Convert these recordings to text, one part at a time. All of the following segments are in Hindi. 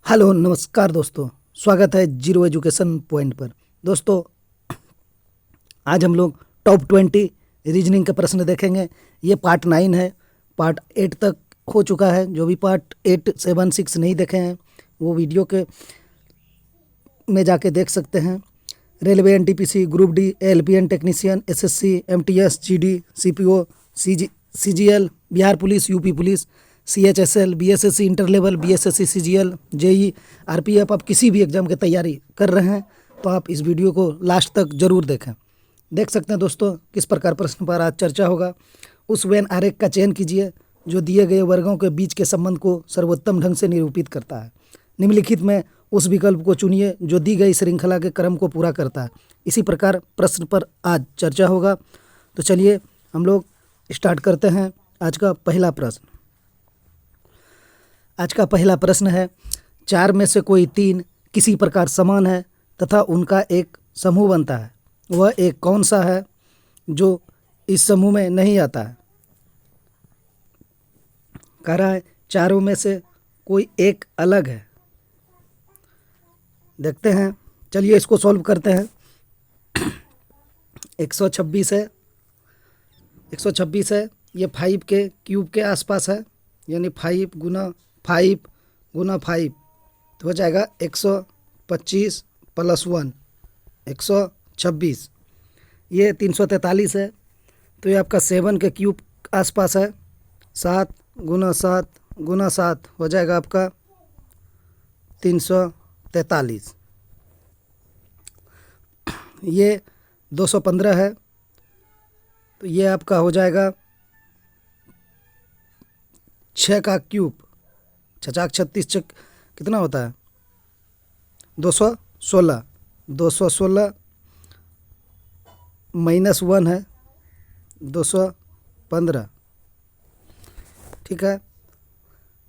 हेलो नमस्कार दोस्तों, स्वागत है जीरो एजुकेशन पॉइंट पर। दोस्तों, आज हम लोग टॉप 20 रीजनिंग के प्रश्न देखेंगे। ये पार्ट 9 है। पार्ट 8 तक हो चुका है। जो भी पार्ट 8, 7, 6 नहीं देखे हैं वो वीडियो के में जाके देख सकते हैं। रेलवे, एनटीपीसी, ग्रुप डी, एलपीएन technician, SSC, MTS, GD, CPO, CGL, Bihar police, UP police, CHSL, BSSC inter level, BSSC, CGL, JE, RPF. आप किसी भी एग्जाम की तैयारी कर रहे हैं तो आप इस वीडियो को लास्ट तक जरूर देखें। देख सकते हैं दोस्तों किस प्रकार प्रश्न पर आज चर्चा होगा। उस वेन आरेख का चयन कीजिए जो दिए गए वर्गों के बीच के संबंध को सर्वोत्तम ढंग से निरूपित करता है। निम्नलिखित में उस विकल्प को चुनिए जो दी गई श्रृंखला के क्रम को पूरा करता है। इसी प्रकार प्रश्न पर आज चर्चा होगा। तो चलिए हम लोग स्टार्ट करते हैं आज का पहला प्रश्न। आज का पहला प्रश्न है, 4 में से कोई 3 किसी प्रकार समान है तथा उनका एक समूह बनता है। वह एक कौन सा है जो इस समूह में नहीं आता है? कह रहा है चारों में से कोई एक अलग है। देखते हैं, चलिए इसको सॉल्व करते हैं। 126 है, 126 है। ये 5 के क्यूब के आसपास है, यानी 5 गुना 5 गुना 5 तो हो जाएगा 125 प्लस 1 126। ये 343 है, तो ये आपका 7 के क्यूब आसपास है। 7 गुना 7 गुना 7 हो जाएगा आपका 343। ये 215 है, तो ये आपका हो जाएगा 6 का क्यूब। 6 36 कितना होता है? 216। 216 माइनस 1 है 215। ठीक है,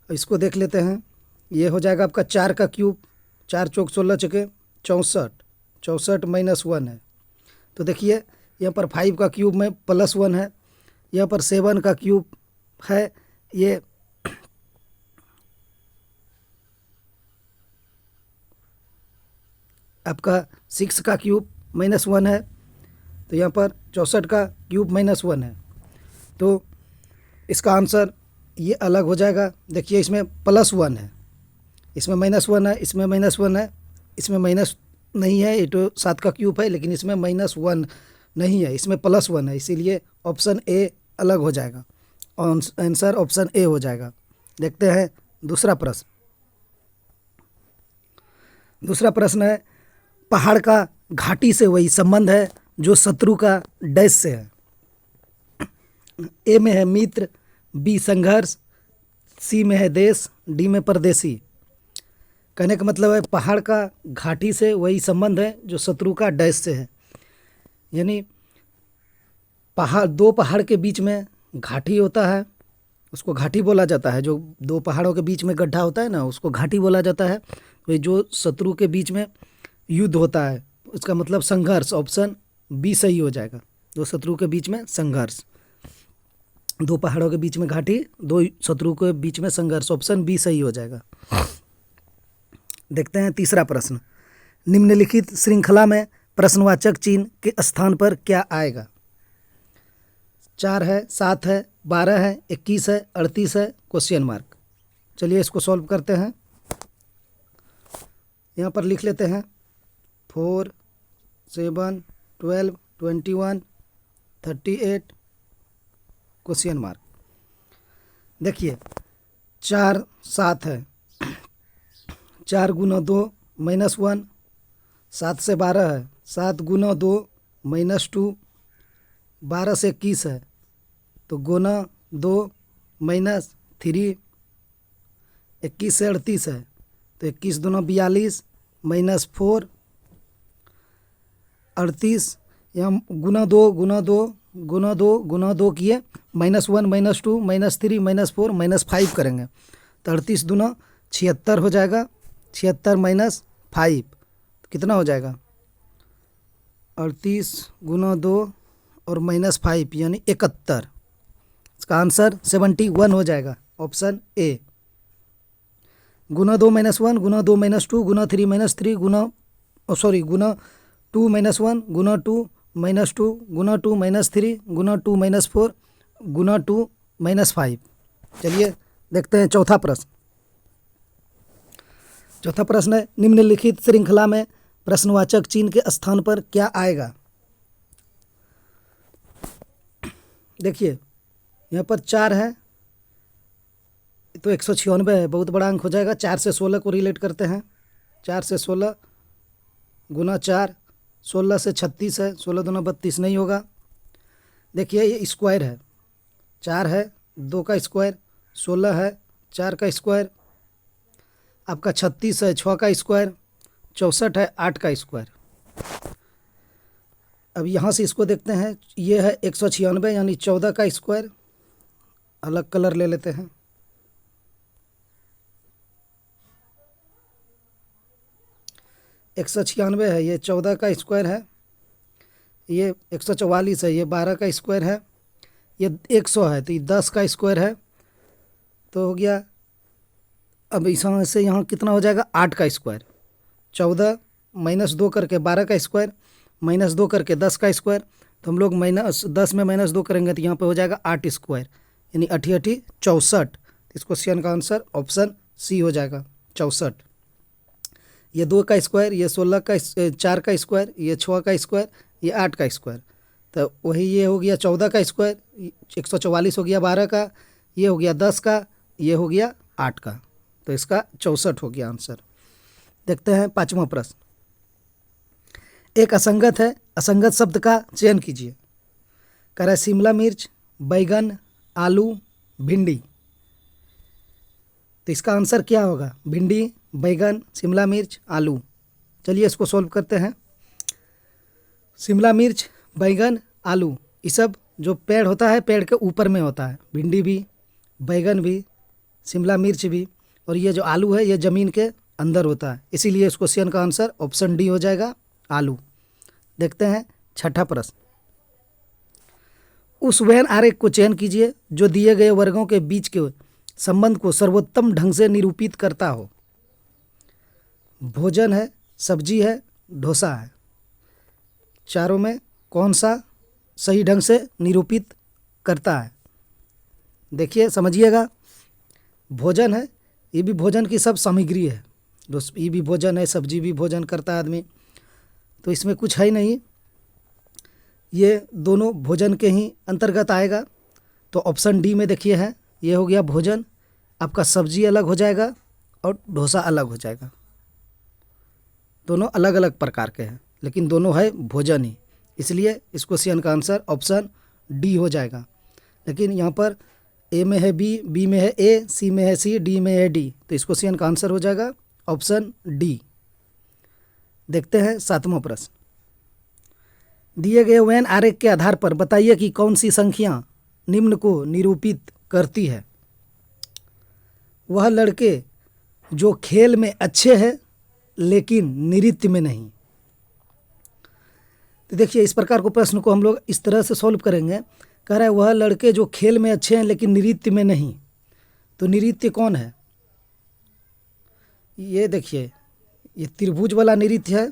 इसको देख लेते हैं। ये हो जाएगा आपका 4 का क्यूब। 4 चौक 16 चके 64। 64 माइनस 1 है, तो देखिए यहाँ पर 5 का क्यूब में प्लस 1 है। यहाँ पर 7 का क्यूब है, ये आपका 6 का क्यूब माइनस 1 है, तो यहाँ पर 64 का क्यूब माइनस 1 है। तो इसका आंसर ये अलग हो जाएगा। देखिए इसमें प्लस 1 है, इसमें माइनस 1 है, इसमें माइनस 1 है, इसमें माइनस नहीं है। ये तो 7 का क्यूब है, लेकिन इसमें माइनस 1 नहीं है, इसमें प्लस 1 है। इसीलिए ऑप्शन ए अलग हो जाएगा। आंसर ऑप्शन ए हो जाएगा। देखते हैं दूसरा प्रश्न। दूसरा प्रश्न है, पहाड़ का घाटी से वही संबंध है जो शत्रु का डैश से है। ए में है मित्र, बी संघर्ष, सी में है देश, डी में परदेसी। कहने का मतलब है पहाड़ का घाटी से वही संबंध है जो शत्रु का डैश से है। यानी दो पहाड़ के बीच में घाटी होता है, उसको घाटी बोला जाता है। जो दो पहाड़ों के बीच में गड्ढा होता है ना, उसको घाटी बोला जाता है। तो जो शत्रु के बीच में युद्ध होता है उसका मतलब संघर्ष। ऑप्शन बी सही हो जाएगा। दो शत्रु के बीच में संघर्ष, दो पहाड़ों के बीच में घाटी, दो शत्रु के बीच में संघर्ष। ऑप्शन बी सही हो जाएगा। देखते हैं तीसरा प्रश्न। निम्नलिखित श्रृंखला में प्रश्नवाचक चिन्ह के स्थान पर क्या आएगा? 4 है, 7 है, 12 है, 21 है, 38 है, क्वेश्चन मार्क। चलिए इसको सॉल्व करते हैं। यहाँ पर लिख लेते हैं 4 7 12 21 38 क्वेश्चन मार्क। देखिए 4 7 है, 4 गुना 2 माइनस 1। 7 से 12 है, 7 गुना 2 माइनस 2। 12 से 21 है, तो गुना 2 माइनस 3। 21 से 38 है, तो 21 दूना 42 माइनस 4। 38 यहाँ गुना 2 गुना 2 गुना 2 गुना 2 किए, minus 1 minus 2 minus 3 minus 4 minus 5 करेंगे, तो 38 दूना 76 हो जाएगा। 76 माइनस 5 कितना हो जाएगा? 38 गुना 2 और माइनस 5 यानी 71। इसका आंसर 71 हो जाएगा। Option A. गुना 2-1 गुना 2-2 गुना 3-3 गुना 2-1 गुना 2-2 गुना 2-3 गुना 2-4 गुना 2-5। चलिए देखते हैं चौथा प्रश्न। चौथा प्रश्न है, निम्नलिखित श्रृंखला में प्रश्नवाचक चिन्ह के स्थान पर क्या आएगा। देखिए यहाँ पर 4 है तो 196 है, बहुत बड़ा अंक हो जाएगा। 4 से 16 को रिलेट करते हैं। 4 से 16 गुना 4, 16 से 36 है, 16 दूना 32 नहीं होगा। देखिए ये स्क्वायर है, 4 है 2 का स्क्वायर, 16 है 4 का स्क्वायर, आपका 36 है 6 का स्क्वायर, 64 है 8 का स्क्वायर। अब यहाँ से इसको देखते हैं, ये है 196 यानी 14 का स्क्वायर। अलग कलर ले लेते हैं। एक 196 है, ये 14 का स्क्वायर है। ये 144 है, ये 12 का स्क्वायर है। ये 100 है तो ये 10 का स्क्वायर है, तो हो गया। अब यहाँ से यहाँ कितना हो जाएगा, 8 का स्क्वायर। 14 -2 करके 12 का स्क्वायर, -2 करके 10 का स्क्वायर, तो हम लोग -10 में -2 करेंगे तो यहाँ पे हो जाएगा 8 स्क्वायर, यानी 8 8 64। इस क्वेश्चन का आंसर ऑप्शन सी हो जाएगा, 64। ये 2 का स्क्वायर, ये 16 का 4 का स्क्वायर, ये 6 का स्क्वायर, ये 8 का स्क्वायर, तो वही ये हो गया 14 का स्क्वायर। 144 हो गया 12 का, ये हो गया 10 का, ये हो गया 8 का, तो इसका 64 हो गया आंसर। देखते हैं पांचवा प्रश्न। एक असंगत है, असंगत शब्द का चयन कीजिए। कह रहा है शिमला मिर्च, बैगन, आलू, भिंडी। तो इसका आंसर क्या होगा, भिंडी, बैगन, शिमला मिर्च, आलू। चलिए इसको सॉल्व करते हैं। शिमला मिर्च, बैगन, आलू, ये सब जो पेड़ होता है पेड़ के ऊपर में होता है। भिंडी भी, बैगन भी, शिमला मिर्च भी, और ये जो आलू है ये ज़मीन के अंदर होता है। इसीलिए इस क्वेश्चन का आंसर ऑप्शन डी हो जाएगा, आलू। देखते हैं छठा प्रश्न। उस वेन आरेख को चयन कीजिए जो दिए गए वर्गों के बीच के संबंध को सर्वोत्तम ढंग से निरूपित करता हो। भोजन है, सब्जी है, डोसा है। चारों में कौन सा सही ढंग से निरूपित करता है। देखिए समझिएगा, भोजन है, ये भी भोजन की सब सामग्री है। ये भी भोजन है, सब्जी भी भोजन करता है आदमी, तो इसमें कुछ है ही नहीं, ये दोनों भोजन के ही अंतर्गत आएगा। तो ऑप्शन डी में देखिए है, ये हो गया भोजन। आपका सब्जी अलग हो जाएगा और डोसा अलग हो जाएगा। दोनों अलग अलग प्रकार के हैं लेकिन दोनों है भोजन ही, इसलिए इस क्वेश्चन का आंसर ऑप्शन डी हो जाएगा। लेकिन यहाँ पर ए में है बी, बी में है ए, सी में है सी, डी में है डी, तो इस क्वेश्चन का आंसर हो जाएगा ऑप्शन डी। देखते हैं सातवां प्रश्न। दिए गए वेन आरेख के आधार पर बताइए कि कौन सी संख्या निम्न को निरूपित करती है। वह लड़के जो खेल में अच्छे हैं लेकिन नृत्य में नहीं। तो देखिए इस प्रकार को प्रश्न को हम लोग इस तरह से सॉल्व करेंगे। कह रहा है वह लड़के जो खेल में अच्छे हैं लेकिन नृत्य में नहीं, तो नृत्य कौन है। ये देखिए ये त्रिभुज वाला नृत्य है,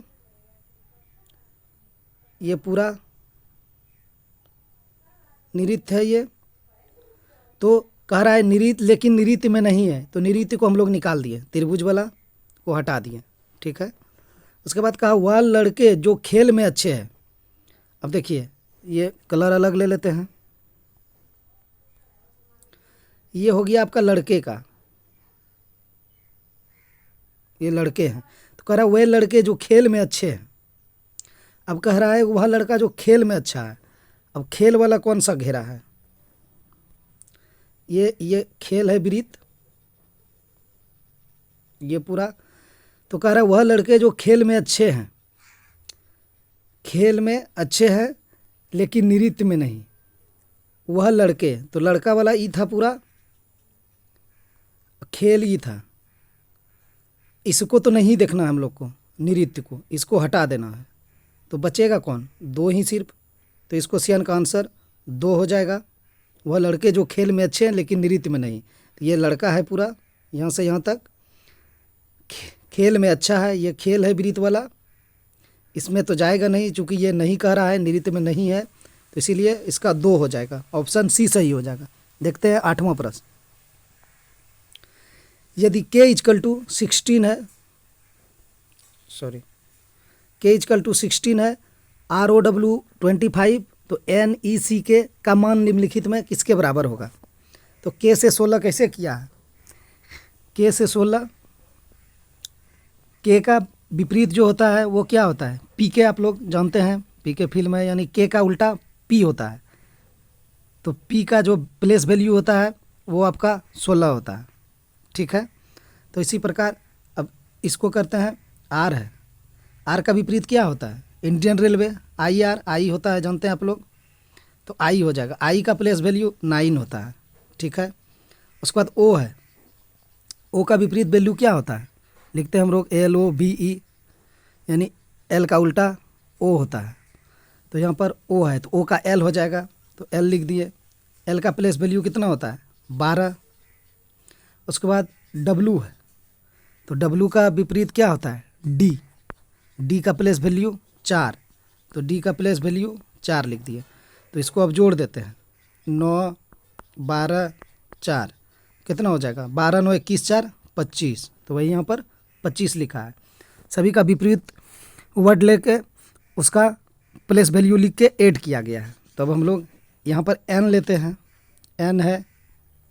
ये पूरा नृत्य है ये। तो कह रहा है नृत्य लेकिन नृत्य में नहीं है, तो नृत्य को हम लोग निकाल दिए, त्रिभुज वाला को हटा दिए, ठीक है। उसके बाद कहा वह लड़के जो खेल में अच्छे हैं। अब देखिए ये कलर अलग ले लेते हैं। ये हो गया आपका लड़के का, ये लड़के हैं, तो कह रहा है वह लड़के जो खेल में अच्छे हैं। अब कह रहा है वह लड़का जो खेल में अच्छा है। अब खेल वाला कौन सा घेरा है, ये खेल है वृत्त, ये पूरा। तो कह रहा है वह लड़के जो खेल में अच्छे हैं, खेल में अच्छे हैं लेकिन नृत्य में नहीं। वह लड़के, तो लड़का वाला ई था पूरा, खेल ई था। इसको तो नहीं देखना हम लोग को, नृत्य को, इसको हटा देना है। तो बचेगा कौन, दो ही सिर्फ। तो इस क्वेश्चन का आंसर दो हो जाएगा। वह लड़के जो खेल में अच्छे हैं लेकिन नृत्य में नहीं, तो ये लड़का है पूरा यहाँ से यहाँ तक, खेल में अच्छा है, ये खेल है वृत्त वाला, इसमें तो जाएगा नहीं चूँकि ये नहीं कह रहा है, नृत्य में नहीं है, तो इसीलिए इसका 2 हो जाएगा, ऑप्शन सी सही हो जाएगा। देखते हैं 8वां प्रश्न। यदि k इजकल टू 16 है, k इजकल टू 16 है, ROW 25, तो NECK का मान निम्नलिखित में किसके बराबर होगा? तो k से 16 कैसे किया है? k से 16, k का विपरीत जो होता है वो क्या होता है? PK आप लोग जानते हैं, PK फिल्म है, यानी k का उल्टा P होता है। तो P का जो प्लेस वैल्यू होता है वो आपका 16 होता है, ठीक है। तो इसी प्रकार अब इसको करते हैं, R है, R का विपरीत क्या होता है? इंडियन रेलवे, IR, I होता है, जानते हैं आप लोग, तो I हो जाएगा। I का प्लेस वैल्यू 9 होता है, ठीक है। उसके बाद O है, O का विपरीत वैल्यू क्या होता है? लिखते हैं हम लोग LOVE, यानी L का उल्टा O होता है। तो यहाँ पर O है तो O का L हो जाएगा, तो L लिख दिए। L का प्लेस वैल्यू कितना होता है? 12। उसके बाद W है, तो W का विपरीत क्या होता है? D, D का प्लेस वैल्यू 4, तो D का प्लेस वैल्यू 4 लिख दिए। तो इसको अब जोड़ देते हैं, 9, 12, 4 कितना हो जाएगा? 12, 9, 21, 4, 25, तो वही यहाँ पर 25 लिखा है। सभी का विपरीत वर्ड लेके उसका प्लेस वैल्यू लिख के ऐड किया गया है। तो अब हम लोग यहाँ पर N लेते हैं, N है,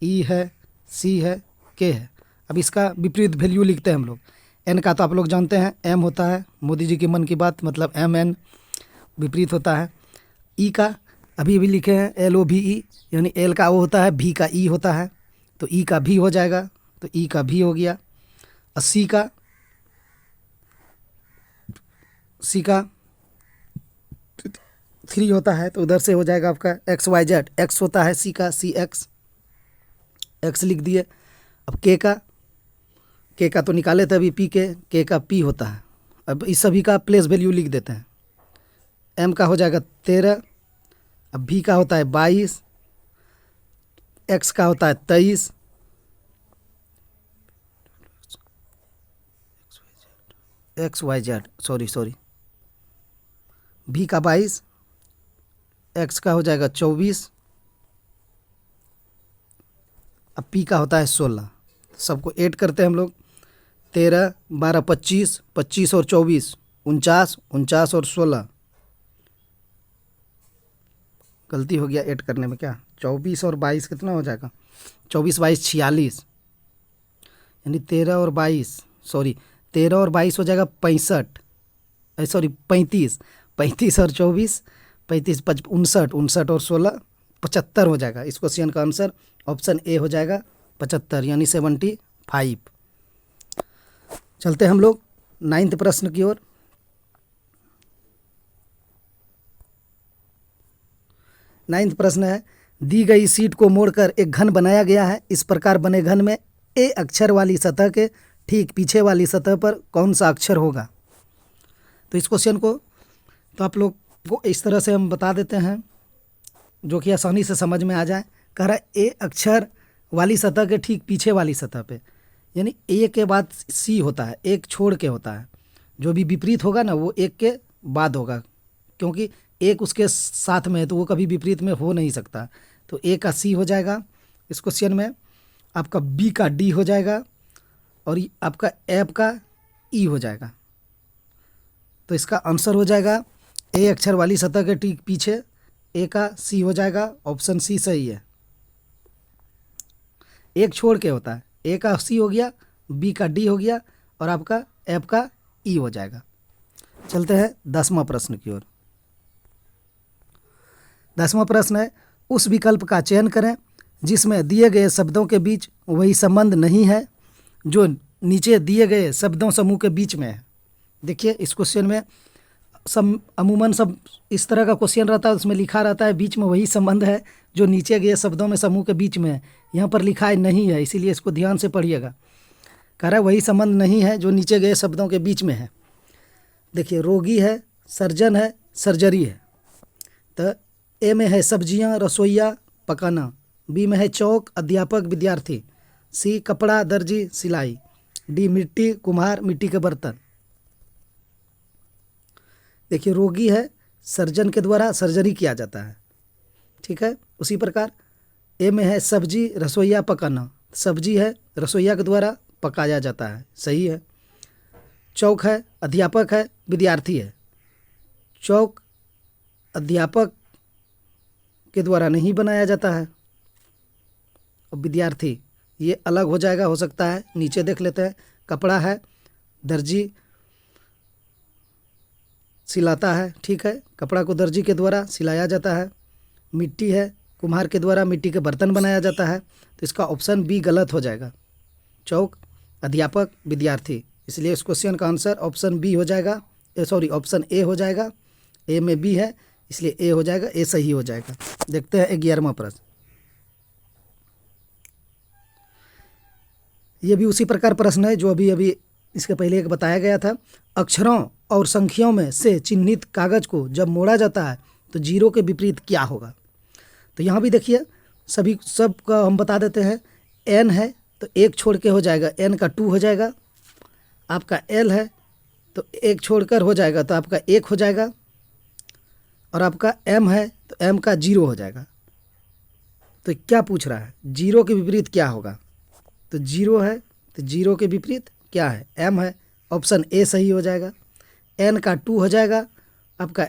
E है, C है, K है। अब इसका विपरीत वैल्यू लिखते हैं हम लोग। N का तो आप लोग जानते हैं M होता है, मोदी जी की मन की बात, मतलब MN विपरीत होता है। E का अभी भी लिखे हैं LOVE, यानी L का O होता है, V का E होता है, तो E का V हो जाएगा, तो E का V हो गया। और C का 3 होता है, तो उधर से हो जाएगा आपका XYZ, X होता है C का, CX, X लिख दिए। अब K का तो निकाले थे अभी PK, K का P होता है। अब इस सभी का प्लेस वैल्यू लिख देते हैं। M का हो जाएगा 13, अब V का होता है 22, X का होता है 23, XYZ सॉरी, V का 22, X का हो जाएगा 24, अब P का होता है 16। सबको ऐड करते हैं हम लोग, 13, 12, 25, 25 और 24, 49, 49 और 16, गलती हो गया ऐड करने में, क्या 24 और 22 कितना हो जाएगा? 24, 22, 46, यानी 13 और 22 हो जाएगा 65, 35, 35 और 24, 35, 59, 59 और 16, 75 हो जाएगा। इस क्वेश्चन का आंसर ऑप्शन ए हो जाएगा 75, यानी 75। चलते हम लोग 9th प्रश्न की ओर। 9th प्रश्न है, दी गई सीट को मोड़कर एक घन बनाया गया है। इस प्रकार बने घन में ए अक्षर वाली सतह के ठीक पीछे वाली सतह पर कौन सा अक्षर होगा? तो इस क्वेश्चन को तो आप लोग को इस तरह से हम बता देते हैं जो कि आसानी से समझ में आ जाए। कह रहा है ए अक्षर वाली सतह के ठीक पीछे वाली सतह पे, यानी ए के बाद सी होता है, एक छोड़ के होता है। जो भी विपरीत होगा ना वो एक के बाद होगा, क्योंकि एक उसके साथ में है तो वो कभी विपरीत में हो नहीं सकता। तो ए का सी हो जाएगा इस क्वेश्चन में, आपका बी का डी हो जाएगा और आपका एफ का ई हो जाएगा। तो इसका आंसर हो जाएगा ए अक्षर वाली सतह के ठीक पीछे, ए का सी हो जाएगा, ऑप्शन सी सही है। एक छोड़ के होता है, ए का सी हो गया, बी का डी हो गया और आपका एफ का ई हो जाएगा। चलते हैं 10वां प्रश्न की ओर। 10वां प्रश्न है, उस विकल्प का चयन करें जिसमें दिए गए शब्दों के बीच वही संबंध नहीं है जो नीचे दिए गए शब्दों समूह के बीच में है। देखिए इस क्वेश्चन में अमूमन सब इस तरह का क्वेश्चन रहता है, उसमें लिखा रहता है बीच में वही संबंध है जो नीचे गए शब्दों में समूह के बीच में है। यहाँ पर लिखा है नहीं है, इसीलिए इसको ध्यान से पढ़िएगा। कह रहा है वही संबंध नहीं है जो नीचे गए शब्दों के बीच में है। देखिए रोगी है, सर्जन है, सर्जरी है। तो ए में है सब्जियां, रसोइया, पकाना। बी में है चौक, अध्यापक, विद्यार्थी। सी कपड़ा, दर्जी, सिलाई। डी मिट्टी, कुम्हार, मिट्टी के बर्तन। देखिए रोगी है, सर्जन के द्वारा सर्जरी किया जाता है, ठीक है। उसी प्रकार ए में है सब्जी, रसोइया, पकाना। सब्जी है, रसोइया के द्वारा पकाया जाता है, सही है। चौक है, अध्यापक है, विद्यार्थी है। चौक अध्यापक के द्वारा नहीं बनाया जाता है। और विद्यार्थी ये अलग हो जाएगा, हो सकता है। नीचे देख लेते हैं। कपड़ा है, दर्जी सिलाता है, ठीक है। कपड़ा को दर्जी के द्वारा सिलाया जाता है। मिट्टी है, कुम्हार के द्वारा मिट्टी के बर्तन बनाया जाता है। तो इसका ऑप्शन बी गलत हो जाएगा। चौक, अध्यापक, विद्यार्थी, इसलिए इस क्वेश्चन का आंसर ऑप्शन बी हो जाएगा, सॉरी ऑप्शन ए हो जाएगा। ए में बी है इसलिए ए हो जाएगा, ए सही हो जाएगा। देखते हैं 11वां प्रश्न। ये भी उसी प्रकार प्रश्न है जो अभी अभी इसके पहले एक बताया गया था। अक्षरों और संख्याओं में से चिन्हित कागज को जब मोड़ा जाता है तो जीरो के विपरीत क्या होगा। तो यहाँ भी देखिए सभी सब का हम बता देते हैं। एन है तो एक छोड़ के हो जाएगा, एन का 2 हो जाएगा। आपका एल है तो एक छोड़कर हो जाएगा तो आपका 1 हो जाएगा। और आपका एम है तो एम का 0 हो जाएगा। तो क्या पूछ रहा है, जीरो के विपरीत क्या होगा। तो 0 है तो 0 के विपरीत क्या है, एम है। ऑप्शन ए सही हो जाएगा। एन का 2 हो जाएगा, आपका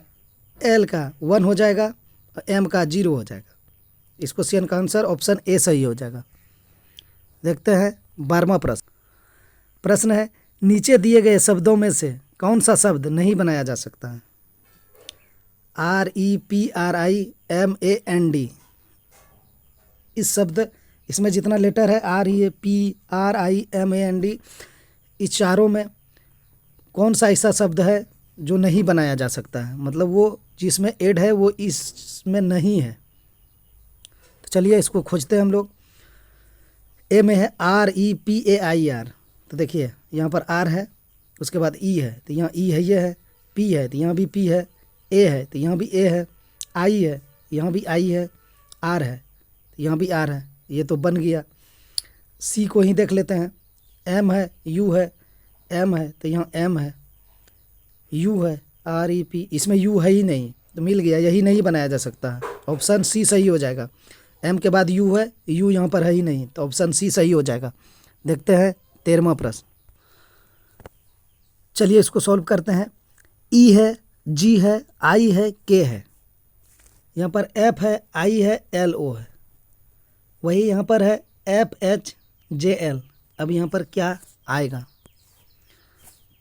एल का 1 हो जाएगा और एम का 0 हो जाएगा। इस क्वेश्चन का आंसर ऑप्शन ए सही हो जाएगा। देखते हैं 12वां प्रश्न। प्रश्न है नीचे दिए गए शब्दों में से कौन सा शब्द नहीं बनाया जा सकता है। REPRIMAND, इस शब्द इसमें जितना लेटर है REPRIMAND, इस चारों में कौन सा ऐसा शब्द है जो नहीं बनाया जा सकता है, मतलब वो जिसमें ऐड है वो इसमें नहीं है। तो चलिए इसको खोजते हैं हम लोग। ए में है REPAIR, तो देखिए यहाँ पर आर है, उसके बाद ई है तो यहाँ ई है, ये है। पी है तो यहाँ भी पी है। ए है तो यहाँ भी ए है। आई है यहाँ भी आई है। आर है तो यहाँ भी आर है, ये तो बन गया। सी को ही देख लेते हैं। एम है, यू है, एम है तो यहाँ एम है, यू है, REP, इसमें यू है ही नहीं तो मिल गया, यही नहीं बनाया जा सकता है। ऑप्शन सी सही हो जाएगा। एम के बाद यू है, यू यहाँ पर है ही नहीं तो ऑप्शन सी सही हो जाएगा। देखते हैं 13वां प्रश्न। चलिए इसको सॉल्व करते हैं। ई है, जी है, आई है, के है। यहाँ पर एफ है, आई है, LO है। वही यहाँ पर है FHJL। अब यहाँ पर क्या आएगा,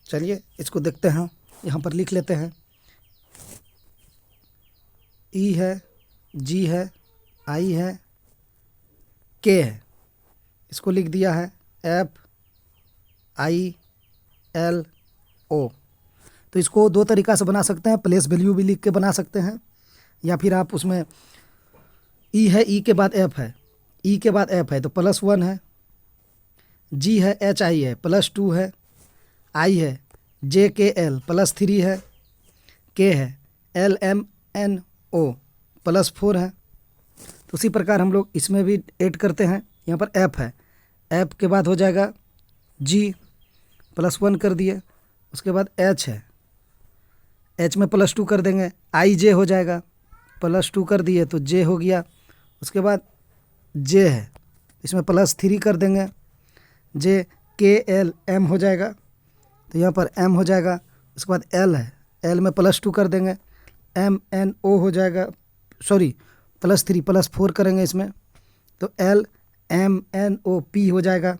चलिए इसको देखते हैं। यहाँ पर लिख लेते हैं। ई है, जी है, आई है, के है। इसको लिख दिया है FILO। तो इसको दो तरीक़ा से बना सकते हैं, प्लेस वैल्यू भी लिख के बना सकते हैं, या फिर आप उसमें ई है, ई के बाद एफ है, ई के बाद एफ है तो +1 है। जी है, HI है, +2 है। आई है, JKL +3 है। के है, LMNO +4 है। तो उसी प्रकार हम लोग इसमें भी ऐड करते हैं। यहाँ पर एफ है, एफ के बाद हो जाएगा जी, +1 कर दिए। उसके बाद एच है, एच में +2 कर देंगे। IJ हो जाएगा, +2 कर दिए तो जे हो गया। उसके बाद जे है, इसमें +3 कर देंगे। JKLM हो जाएगा तो यहाँ पर M हो जाएगा। उसके बाद L है, L में +2 कर देंगे। MNO हो जाएगा, सॉरी +3 +4 करेंगे इसमें तो LMNOP हो जाएगा।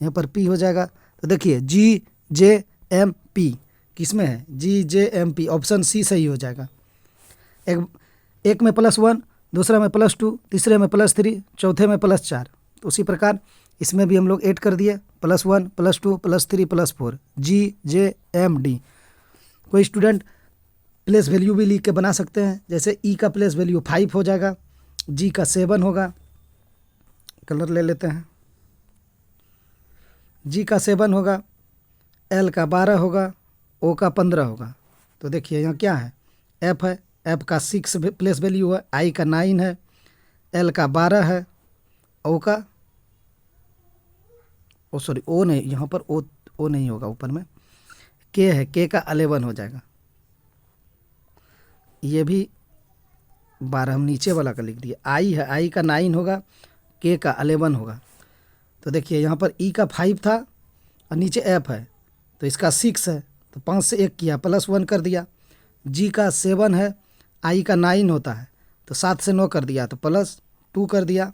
यहाँ पर P हो जाएगा। तो देखिए GJMP किस में है, GJMP, ऑप्शन सी सही हो जाएगा। एक में +1, दूसरा में +2, तीसरे में +3, चौथे में +4। तो उसी प्रकार इसमें भी हम लोग ऐड कर दिए, +1 +2 +3 +4, GJMD। कोई स्टूडेंट प्लेस वैल्यू भी लिख के बना सकते हैं, जैसे ई का प्लेस वैल्यू 5 हो जाएगा, जी का 7 होगा। कलर ले लेते हैं। जी का 7 होगा, एल का 12 होगा, ओ का 15 होगा। तो देखिए यहाँ क्या है, एफ है, एफ का 6 प्लेस वैल्यू है, आई का 9 है, एल का 12 है, ओ का ओ सॉरी ओ नहीं, यहाँ पर ओ नहीं होगा, ऊपर में के है, के का 11 हो जाएगा। ये भी 12 हम नीचे वाला का लिख दिए। आई है, आई का 9 होगा, के का 11 होगा। तो देखिए यहाँ पर ई का 5 था और नीचे एफ है तो इसका 6 है, तो 5 से 1 किया +1 कर दिया। जी का 7 है, आई का 9 होता है तो 7 से 9 कर दिया तो +2 कर दिया।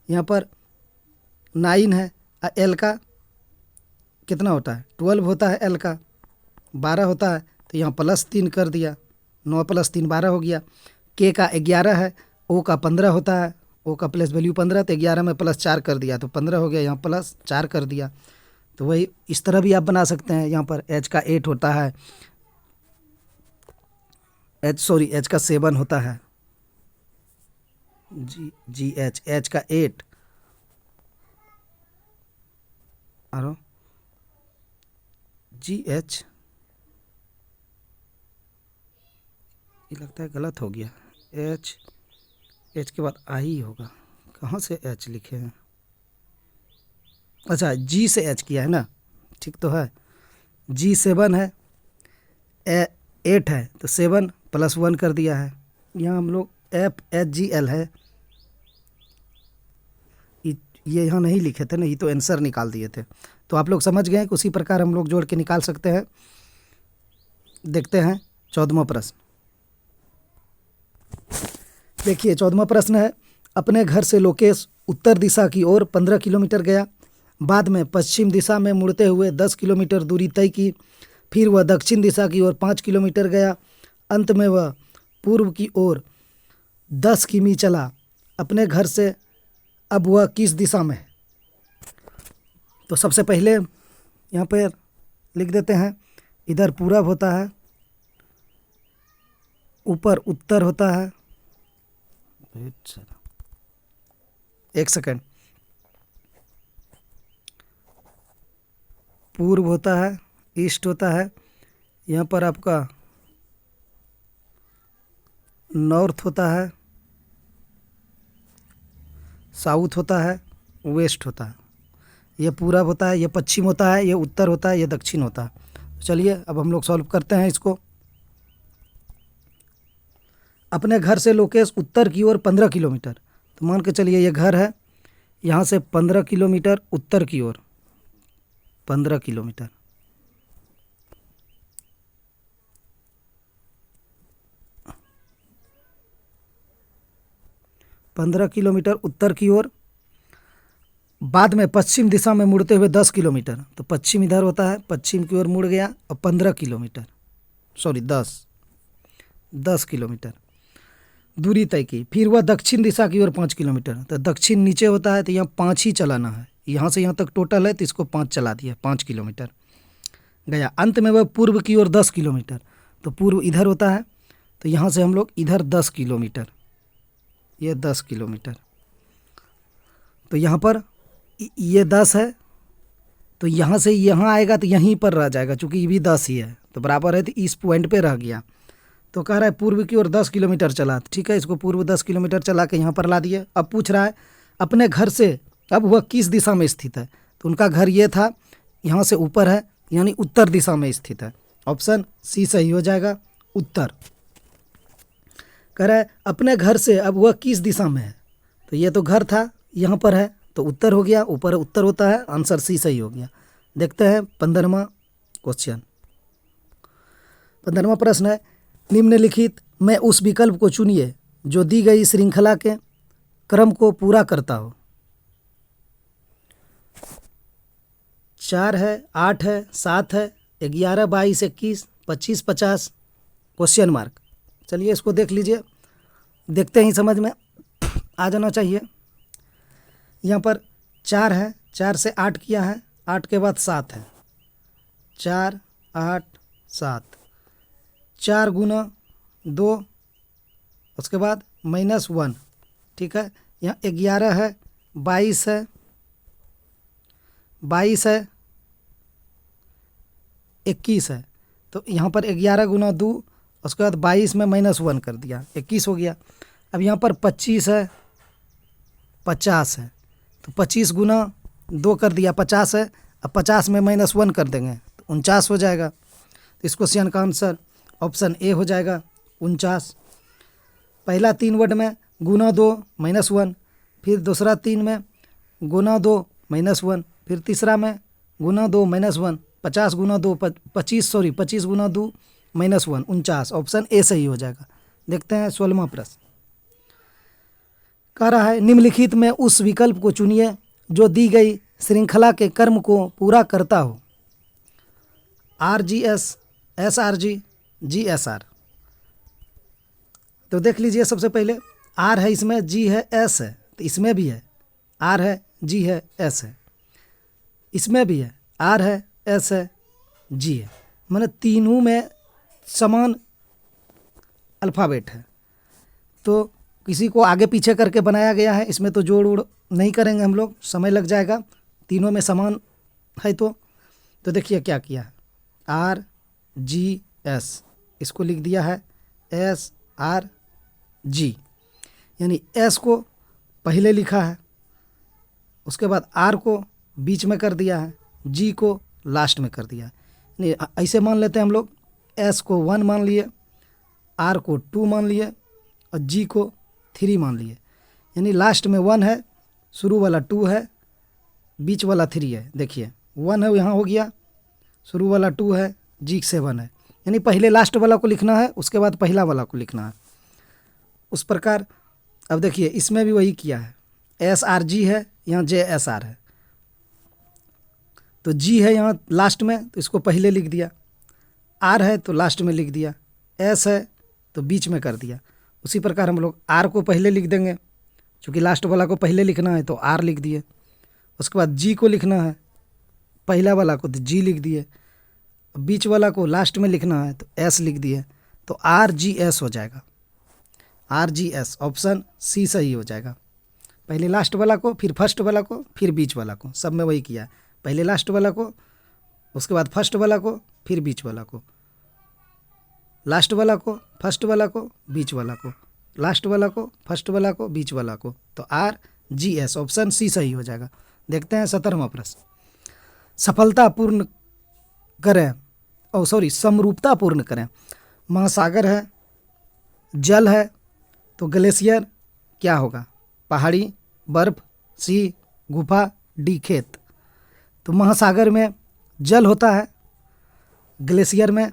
यहाँ पर 9 है, एल का कितना होता है 12 होता है, एल का 12 होता है तो यहाँ +3 कर दिया, 9 + 3 12 हो गया। के का 11 है, ओ का 15 होता है, ओ का प्लेस वैल्यू 15 तो 11 में +4 कर दिया तो 15 हो गया, यहाँ +4 कर दिया। तो वही इस तरह भी आप बना सकते हैं। यहाँ पर एच का 8 होता है, एच का 7 होता है, एच का 8 और एच, ये लगता है गलत हो गया, एच के बाद आई होगा, कहाँ से एच लिखे हैं, अच्छा जी से एच किया है ना, ठीक तो है। जी 7 है, 8 है तो 7 +1 कर दिया है। यहाँ हम लोग FHGL है, ये यहाँ नहीं लिखे थे ना, ये तो आंसर निकाल दिए थे। तो आप लोग समझ गए कि उसी प्रकार हम लोग जोड़ के निकाल सकते हैं। देखते हैं 14वां प्रश्न। देखिए 14वां प्रश्न है, अपने घर से लोकेश उत्तर दिशा की ओर 15 किलोमीटर गया, बाद में पश्चिम दिशा में मुड़ते हुए 10 किलोमीटर दूरी तय की, फिर वह दक्षिण दिशा की ओर 5 किलोमीटर गया, अंत में वह पूर्व की ओर 10 किमी चला। अपने घर से अब वह किस दिशा में है? तो सबसे पहले यहाँ पर लिख देते हैं, इधर पूरब होता है, ऊपर उत्तर होता है, एक सेकंड, पूर्व होता है, ईस्ट होता है, यहाँ पर आपका नॉर्थ होता है, साउथ होता है, वेस्ट होता है। ये पूरब होता है, ये पश्चिम होता है, ये उत्तर होता है, ये दक्षिण होता है। तो चलिए अब हम लोग सॉल्व करते हैं इसको। अपने घर से लोकेश उत्तर की ओर 15 किलोमीटर, तो मान के चलिए ये घर है, यहाँ से 15 किलोमीटर उत्तर की ओर, 15 किलोमीटर, उत्तर की ओर, बाद में पश्चिम दिशा में मुड़ते हुए 10 किलोमीटर, तो पश्चिम इधर होता है, पश्चिम की ओर मुड़ गया और 15 किलोमीटर, सॉरी 10 किलोमीटर दूरी तय की। फिर वह दक्षिण दिशा की ओर 5 किलोमीटर, तो दक्षिण नीचे होता है तो यहाँ 5 ही चलाना है, यहाँ से यहाँ तक टोटल है तो इसको 5 चला दिया, 5 किलोमीटर गया। अंत में वह पूर्व की ओर 10 किलोमीटर, तो पूर्व इधर होता है तो यहाँ से हम लोग इधर 10 किलोमीटर, ये 10 किलोमीटर, तो यहाँ पर ये 10 है तो यहाँ से यहाँ आएगा तो यहीं पर रह जाएगा, चूँकि ये भी 10 ही है तो बराबर है, तो इस पॉइंट पे रह गया। तो कह रहा है पूर्व की ओर 10 किलोमीटर चला, ठीक है, इसको पूर्व 10 किलोमीटर चला के यहाँ पर ला दिए। अब पूछ रहा है अपने घर से अब वह किस दिशा में स्थित है, तो उनका घर ये था, यहाँ से ऊपर है यानी उत्तर दिशा में स्थित है, ऑप्शन सी सही हो जाएगा, उत्तर। कह रहा है अपने घर से अब वह किस दिशा में है, तो ये तो घर था यहाँ पर है तो उत्तर हो गया, ऊपर उत्तर होता है, आंसर सी सही हो गया। देखते हैं 15वां क्वेश्चन। 15वां प्रश्न है, निम्नलिखित में उस विकल्प को चुनिए जो दी गई श्रृंखला के क्रम को पूरा करता हो। 4 है, 8 है, 7 है, 11, 22, 21, 25, 50 क्वेश्चन मार्क। चलिए इसको देख लीजिए, देखते ही समझ में आ जाना चाहिए। यहाँ पर 4 है, 4 से 8 किया है, 8 के बाद 7 है, 4, 8, 7, 4 गुना 2, उसके बाद -1, ठीक है। यहाँ 11 है, 22 है, 21 है, तो यहाँ पर 11 गुना 2, उसके बाद 22 में -1 कर दिया, 21 हो गया। अब यहाँ पर 25 है, 50 है, तो 25 गुना 2 कर दिया 50 है, अब 50 में -1 कर देंगे तो 49 हो जाएगा। तो इस क्वेश्चन का आंसर ऑप्शन ए हो जाएगा 49। पहला 3 वर्ड में गुना 2 -1, फिर दूसरा 3 में गुना 2 -1, फिर तीसरा में गुना 2 -1, 50 गुना 2 25 गुना 2 -1 49। ऑप्शन ए सही हो जाएगा। देखते हैं 16वां प्रश्न। कह रहा है निम्नलिखित में उस विकल्प को चुनिए जो दी गई श्रृंखला के कर्म को पूरा करता हो। RGS, SRG, GSR। तो देख लीजिए सबसे पहले R है, इसमें G है, S है, तो इसमें भी है R है, G है, S है, इसमें भी है R है, S है, G है, माने तीनों में समान अल्फ़ाबेट है। तो किसी को आगे पीछे करके बनाया गया है, इसमें तो जोड़ उड़ नहीं करेंगे हम लोग, समय लग जाएगा। तीनों में समान है तो देखिए क्या किया है, RGS इसको लिख दिया है SRG, यानी S को पहले लिखा है, उसके बाद R को बीच में कर दिया है, G को लास्ट में कर दिया है। नहीं ऐसे मान लेते हैं हम लोग, S को 1 मान लिए, R को 2 मान लिए और G को 3 मान लिए, यानी लास्ट में 1 है, शुरू वाला 2 है, बीच वाला 3 है। देखिए 1 है यहाँ हो गया, शुरू वाला 2 है, G 7 है, यानी पहले लास्ट वाला को लिखना है, उसके बाद पहला वाला को लिखना है। उस प्रकार अब देखिए इसमें भी वही किया है, SRG है, यहाँ JSR है, तो G है यहाँ लास्ट में तो इसको पहले लिख दिया, R है तो लास्ट में लिख दिया, S है तो बीच में कर दिया। उसी प्रकार हम लोग R को पहले लिख देंगे, क्योंकि लास्ट वाला को पहले लिखना है तो R लिख दिए। उसके बाद G को लिखना है, पहला वाला को तो G लिख दिए, बीच वाला को लास्ट में लिखना है तो S लिख दिए, तो RGS हो जाएगा। RGS ऑप्शन सी सही हो जाएगा। पहले लास्ट वाला को, फिर फर्स्ट वाला को, फिर बीच वाला को, सब में वही किया है। पहले लास्ट वाला को, उसके बाद फर्स्ट वाला को, फिर बीच वाला को, लास्ट वाला को, फर्स्ट वाला को, बीच वाला को, लास्ट वाला को, फर्स्ट वाला को, बीच वाला को, तो RGS ऑप्शन सी सही हो जाएगा। देखते हैं 17वां प्रश्न। सफलतापूर्ण करें, समरूपता पूर्ण करें। महासागर है, जल है, तो ग्लेशियर क्या होगा, पहाड़ी, बर्फ, सी, गुफा, डी, खेत। तो महासागर में जल होता है, ग्लेशियर में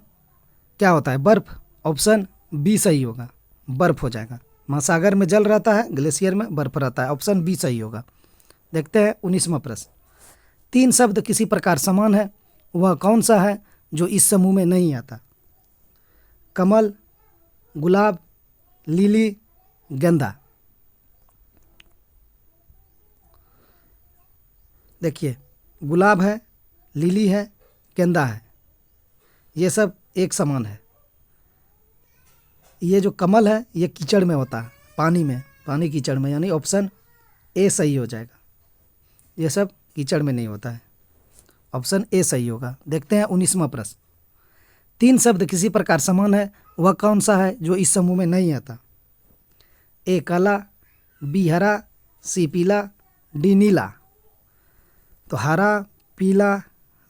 क्या होता है, बर्फ। ऑप्शन बी सही होगा, बर्फ हो जाएगा। महासागर में जल रहता है, ग्लेशियर में बर्फ रहता है, ऑप्शन बी सही होगा। देखते हैं 19वां प्रश्न। 3 शब्द किसी प्रकार समान है, वह कौन सा है जो इस समूह में नहीं आता। कमल, गुलाब, लिली, गेंदा। देखिए गुलाब है, लिली है, गेंदा है, ये सब एक समान है। ये जो कमल है ये कीचड़ में होता है, पानी में, पानी कीचड़ में, यानी ऑप्शन ए सही हो जाएगा। ये सब कीचड़ में नहीं होता है, ऑप्शन ए सही होगा। देखते हैं 19वां प्रश्न। 3 शब्द किसी प्रकार समान है, वह कौन सा है जो इस समूह में नहीं आता। ए काला, बी हरा, सी पीला, डी नीला। तो हरा, पीला,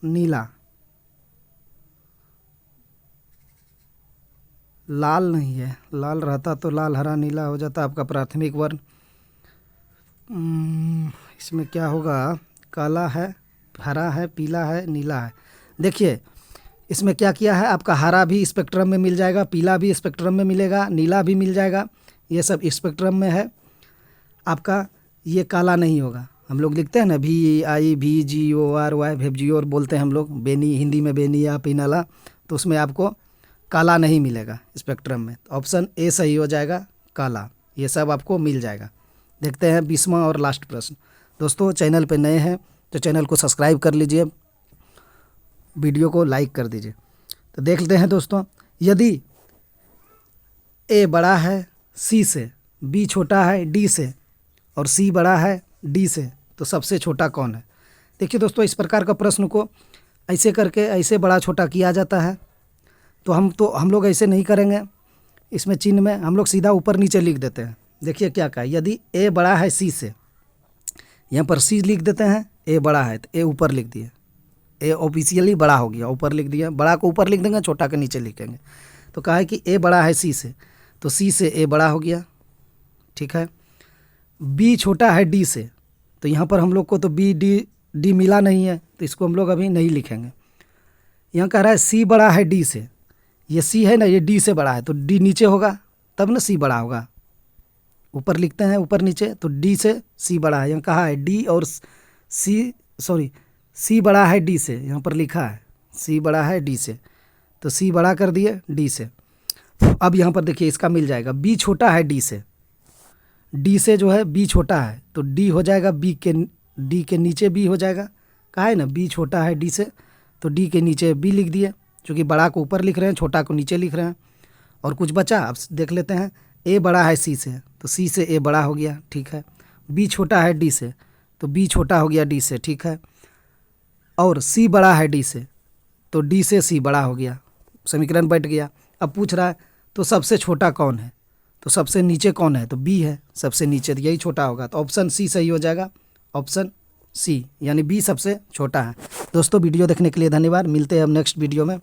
नीला, लाल नहीं है, लाल रहता तो लाल हरा नीला हो जाता आपका प्राथमिक वर्ण। इसमें क्या होगा, काला है, हरा है, पीला है, नीला है। देखिए इसमें क्या किया है, आपका हरा भी स्पेक्ट्रम में मिल जाएगा, पीला भी स्पेक्ट्रम में मिलेगा, नीला भी मिल जाएगा, ये सब स्पेक्ट्रम में है आपका। ये काला नहीं होगा, हम लोग लिखते हैं ना VIVGORY भेबजियोर बोलते हैं हम लोग, बेनी, हिंदी में बेनी या पीनाला, तो उसमें आपको काला नहीं मिलेगा स्पेक्ट्रम में। तो ऑप्शन ए सही हो जाएगा, काला, ये सब आपको मिल जाएगा। देखते हैं 20वां और लास्ट प्रश्न। दोस्तों चैनल पे नए हैं तो चैनल को सब्सक्राइब कर लीजिए, वीडियो को लाइक कर दीजिए। तो देख लेते हैं दोस्तों, यदि ए बड़ा है सी से, बी छोटा है डी से और सी बड़ा है डी से, तो सबसे छोटा कौन है। देखिए दोस्तों इस प्रकार का प्रश्न को ऐसे करके ऐसे बड़ा छोटा किया जाता है, तो हम लोग ऐसे नहीं करेंगे, इसमें चिन्ह में हम लोग सीधा ऊपर नीचे लिख देते हैं। देखिए क्या कहा, यदि ए बड़ा है सी से, यहाँ पर सी लिख देते हैं, ए बड़ा है तो ए ऊपर लिख दिए, ए ऑफिशियली बड़ा हो गया, ऊपर लिख दिया। बड़ा को ऊपर लिख देंगे, छोटा के नीचे लिखेंगे। तो कहा है कि ए बड़ा है सी से, तो सी से ए बड़ा हो गया, ठीक है। बी छोटा है डी से, तो यहाँ पर हम लोग को तो बी डी मिला नहीं है, तो इसको हम लोग अभी नहीं लिखेंगे। यहाँ कह रहा है सी बड़ा है डी से, ये सी है ना, ये डी से बड़ा है, तो डी नीचे होगा तब ना सी बड़ा होगा। ऊपर लिखते हैं ऊपर नीचे, तो डी से सी बड़ा है। यहाँ कहा है डी और सी बड़ा है डी से, यहाँ पर लिखा है सी बड़ा है डी से, तो सी बड़ा कर दिए डी से। अब यहाँ पर देखिए इसका मिल जाएगा, बी छोटा है डी से जो है बी छोटा है, तो डी हो जाएगा डी के नीचे बी हो जाएगा। कहा है ना बी छोटा है डी से, तो डी के नीचे बी लिख दिए, क्योंकि बड़ा को ऊपर लिख रहे हैं, छोटा को नीचे लिख रहे हैं। और कुछ बचा, अब देख लेते हैं। ए बड़ा है सी से, तो सी से ए बड़ा हो गया, ठीक है। बी छोटा है डी से, तो बी छोटा हो गया डी से, ठीक है। और सी बड़ा है डी से, तो डी से सी बड़ा हो गया, समीकरण बैठ गया। अब पूछ रहा है तो सबसे छोटा कौन है, तो सबसे नीचे कौन है, तो बी है सबसे नीचे, तो यही छोटा होगा, तो ऑप्शन सी सही हो जाएगा, ऑप्शन सी, यानी बी सबसे छोटा है। दोस्तों वीडियो देखने के लिए धन्यवाद, मिलते हैं अब नेक्स्ट वीडियो में।